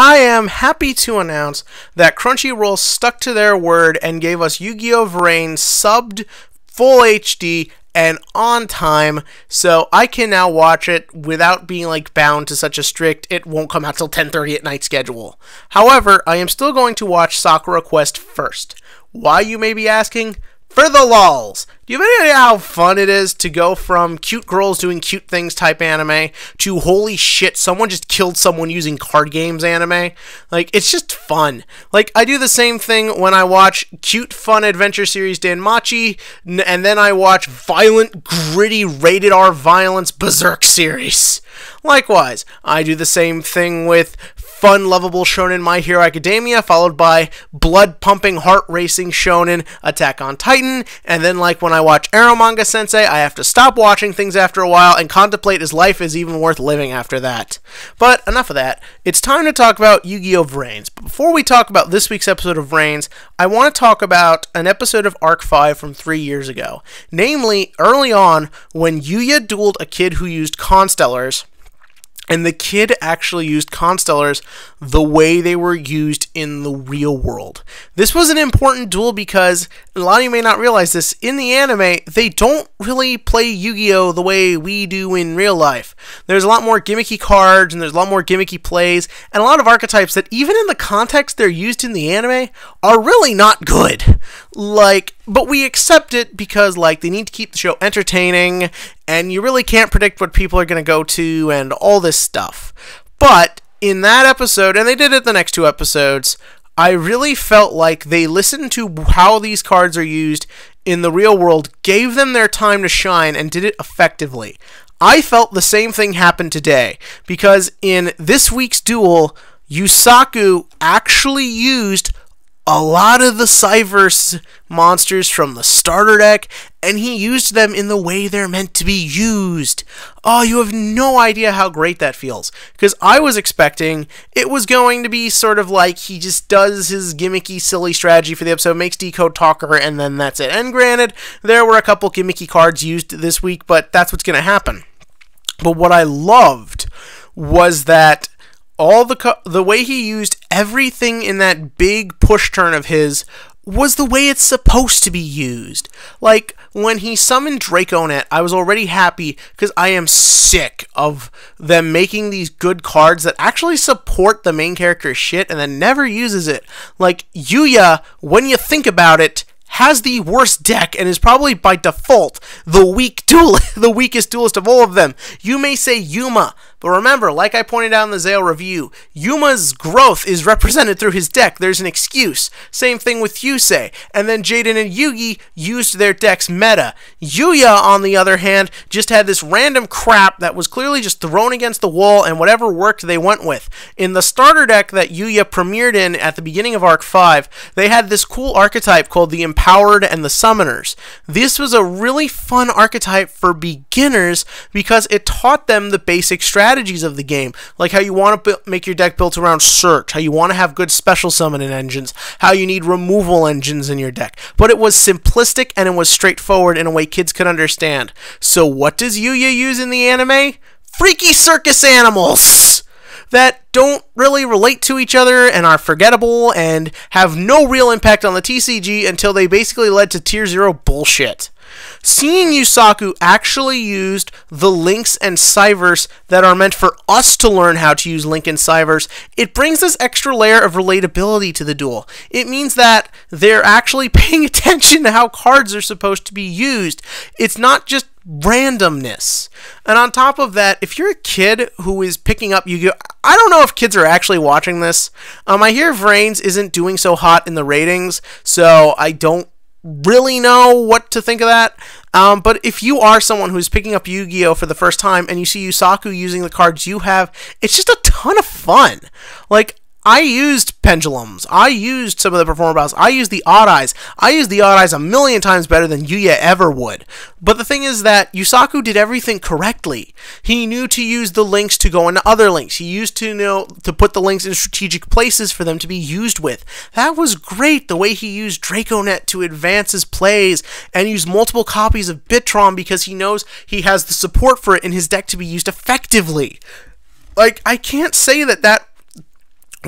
I am happy to announce that Crunchyroll stuck to their word and gave us Yugioh Vrains subbed, full HD, and on time, so I can now watch it without being bound to such a strict it won't come out till 10:30 at night schedule. However, I am still going to watch Sakura Quest first. Why, you may be asking? For the lulz. Do you have any idea how fun it is to go from cute girls doing cute things type anime to holy shit, someone just killed someone using card games anime? It's just fun. I do the same thing when I watch cute, fun adventure series Danmachi, and then I watch violent, gritty, rated R violence Berserk series. Likewise, I do the same thing with fun, lovable shonen My Hero Academia, followed by blood-pumping, heart-racing shonen Attack on Titan, and then when I watch Arrow Manga Sensei, I have to stop watching things after a while and contemplate is life is even worth living after that. But enough of that. It's time to talk about Yugioh Vrains. But before we talk about this week's episode of Vrains, I want to talk about an episode of Arc 5 from 3 years ago. Namely, early on, when Yuya dueled a kid who used Constellars, and the kid actually used Constellars the way they were used in the real world. This was an important duel because, a lot of you may not realize this, in the anime, they don't really play Yu-Gi-Oh! The way we do in real life. There's a lot more gimmicky cards, and there's a lot more gimmicky plays, and a lot of archetypes that, even in the context they're used in the anime, are really not good. But we accept it because, they need to keep the show entertaining, and you really can't predict what people are going to go to, and all this stuff. But, in that episode, and they did it the next two episodes, I really felt like they listened to how these cards are used in the real world, gave them their time to shine, and did it effectively. I felt the same thing happened today, because in this week's duel, Yusaku actually used a lot of the Cyverse monsters from the starter deck, and he used them in the way they're meant to be used. Oh, you have no idea how great that feels. Because I was expecting it was going to be sort of he just does his gimmicky, silly strategy for the episode, makes Decode Talker, and then that's it. And granted, there were a couple gimmicky cards used this week, but that's what's going to happen. But what I loved was that the way he used everything in that big push turn of his was the way it's supposed to be used. When he summoned Draconet, I was already happy because I am sick of them making these good cards that actually support the main character's shit and then never uses it. Yuya, when you think about it, has the worst deck and is probably by default the weakest duelist of all of them. You may say Yuma, but remember, like I pointed out in the Zale review, Yuma's growth is represented through his deck. There's an excuse. Same thing with Yusei. And then Jaden and Yugi used their decks meta. Yuya, on the other hand, just had this random crap that was clearly just thrown against the wall, and whatever worked they went with. In the starter deck that Yuya premiered in at the beginning of Arc 5, they had this cool archetype called the Empowered and the Summoners. This was a really fun archetype for beginners because it taught them the basic strategies of the game, like how you want to make your deck built around search, how you want to have good special summoning engines, how you need removal engines in your deck. But it was simplistic and it was straightforward in a way kids could understand. So what does Yuya use in the anime? Freaky circus animals that don't really relate to each other and are forgettable and have no real impact on the TCG until they basically led to Tier 0 bullshit. Seeing Yusaku actually used the links and Cyverse that are meant for us to learn how to use Link and Cyverse, it brings this extra layer of relatability to the duel. It means that they're actually paying attention to how cards are supposed to be used. It's not just randomness. And on top of that, if you're a kid who is picking up Yu-Gi-Oh! I don't know if kids are actually watching this. I hear Vrains isn't doing so hot in the ratings, so I don't really know what to think of that. But if you are someone who's picking up Yu-Gi-Oh! For the first time and you see Yusaku using the cards you have, it's just a ton of fun. I used Pendulums. I used some of the Performer Battles. I used the Odd Eyes. I used the Odd Eyes a million times better than Yuya ever would. But the thing is that Yusaku did everything correctly. He knew to use the links to go into other links. He used to know to put the links in strategic places for them to be used with. That was great, the way he used Draconet to advance his plays and use multiple copies of Bitron because he knows he has the support for it in his deck to be used effectively. I can't say that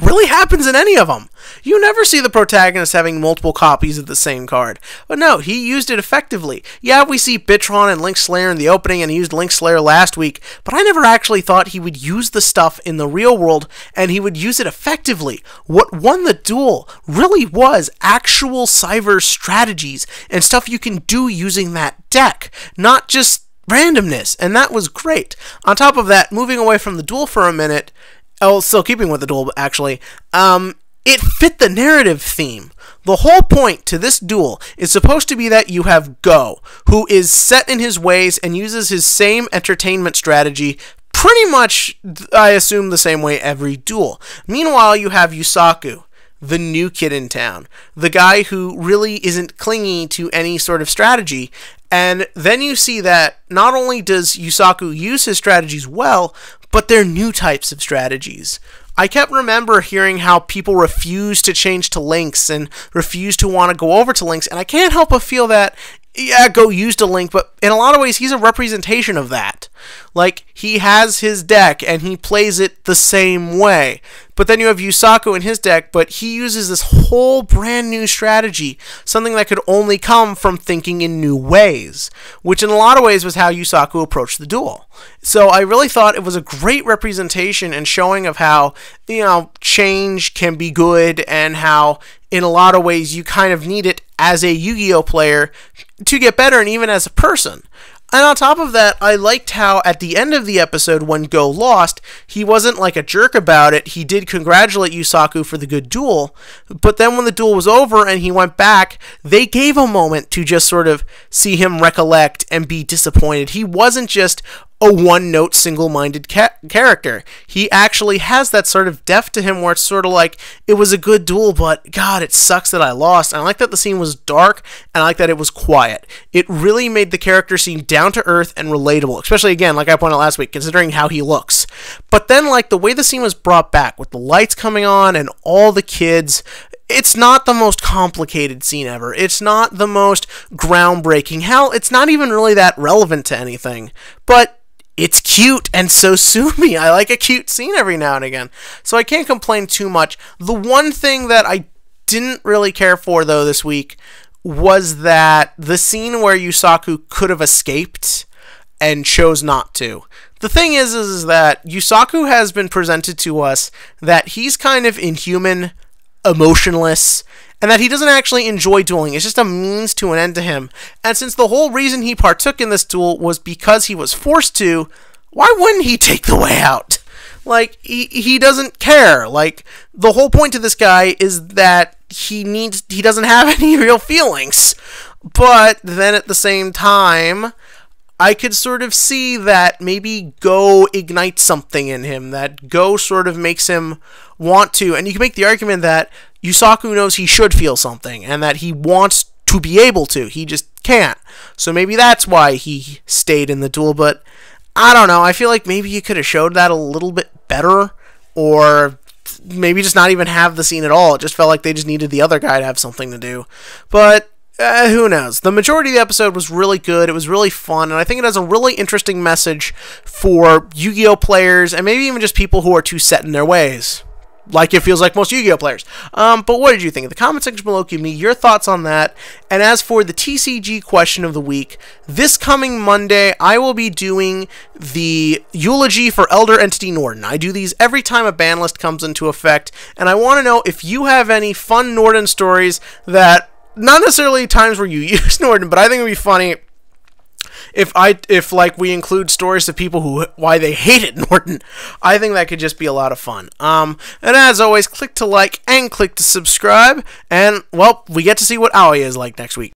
really happens in any of them. You never see the protagonist having multiple copies of the same card. But no, he used it effectively. Yeah, we see Bitron and Link Slayer in the opening, and he used Link Slayer last week, but I never actually thought he would use the stuff in the real world, and he would use it effectively. What won the duel really was actual Cyver strategies and stuff you can do using that deck, not just randomness, and that was great. On top of that, moving away from the duel for a minute, still keeping with the duel, actually, it fit the narrative theme. The whole point to this duel is supposed to be that you have Go, who is set in his ways and uses his same entertainment strategy pretty much, I assume, the same way every duel. Meanwhile, you have Yusaku, the new kid in town, the guy who really isn't clingy to any sort of strategy. And then you see that not only does Yusaku use his strategies well, but they're new types of strategies. I kept remember hearing how people refuse to change to Links and refuse to want to go over to Links, and I can't help but feel that, yeah, Go used a Link, but in a lot of ways he's a representation of that. Like, he has his deck and he plays it the same way. But then you have Yusaku in his deck, but he uses this whole brand new strategy, something that could only come from thinking in new ways, which in a lot of ways was how Yusaku approached the duel. So I really thought it was a great representation and showing of how, change can be good, and how in a lot of ways you kind of need it as a Yu-Gi-Oh player to get better, and even as a person. And on top of that, I liked how at the end of the episode, when Go lost, he wasn't like a jerk about it. He did congratulate Yusaku for the good duel, but then when the duel was over and he went back, they gave a moment to just sort of see him recollect and be disappointed. He wasn't just a one-note, single-minded character. He actually has that sort of depth to him where it's sort of like, it was a good duel, but God, it sucks that I lost. And I like that the scene was dark, and I like that it was quiet. It really made the character seem down-to-earth and relatable, especially, again, like I pointed out last week, considering how he looks. But then, like, the way the scene was brought back, with the lights coming on and all the kids, it's not the most complicated scene ever. It's not the most groundbreaking. Hell, it's not even really that relevant to anything. But it's cute and so sue me. I like a cute scene every now and again. So I can't complain too much. The one thing that I didn't really care for, though, this week was that the scene where Yusaku could have escaped and chose not to. The thing is that Yusaku has been presented to us that he's kind of inhuman, emotionless, and that he doesn't actually enjoy dueling. It's just a means to an end to him. And since the whole reason he partook in this duel was because he was forced to, why wouldn't he take the way out? Like, he doesn't care. Like, the whole point to this guy is that he doesn't have any real feelings. But then at the same time, I could sort of see that maybe Go ignites something in him, that Go sort of makes him want to, and you can make the argument that Yusaku knows he should feel something, and that he wants to be able to, he just can't. So maybe that's why he stayed in the duel, but I don't know, I feel like maybe you could have showed that a little bit better, or maybe just not even have the scene at all. It just felt like they just needed the other guy to have something to do. But who knows? The majority of the episode was really good. It was really fun, and I think it has a really interesting message for Yu-Gi-Oh players, and maybe even just people who are too set in their ways, like it feels like most Yu-Gi-Oh players. But what did you think? In the comment section below, give me your thoughts on that. And as for the TCG question of the week, this coming Monday, I will be doing the eulogy for Elder Entity Norden. I do these every time a ban list comes into effect, and I want to know if you have any fun Norden stories that, not necessarily times where you use Norden, but I think it would be funny if like we include stories of people who why they hated Norden. I think that could just be a lot of fun. And as always, click to like and click to subscribe, and well, we get to see what Aoi is like next week.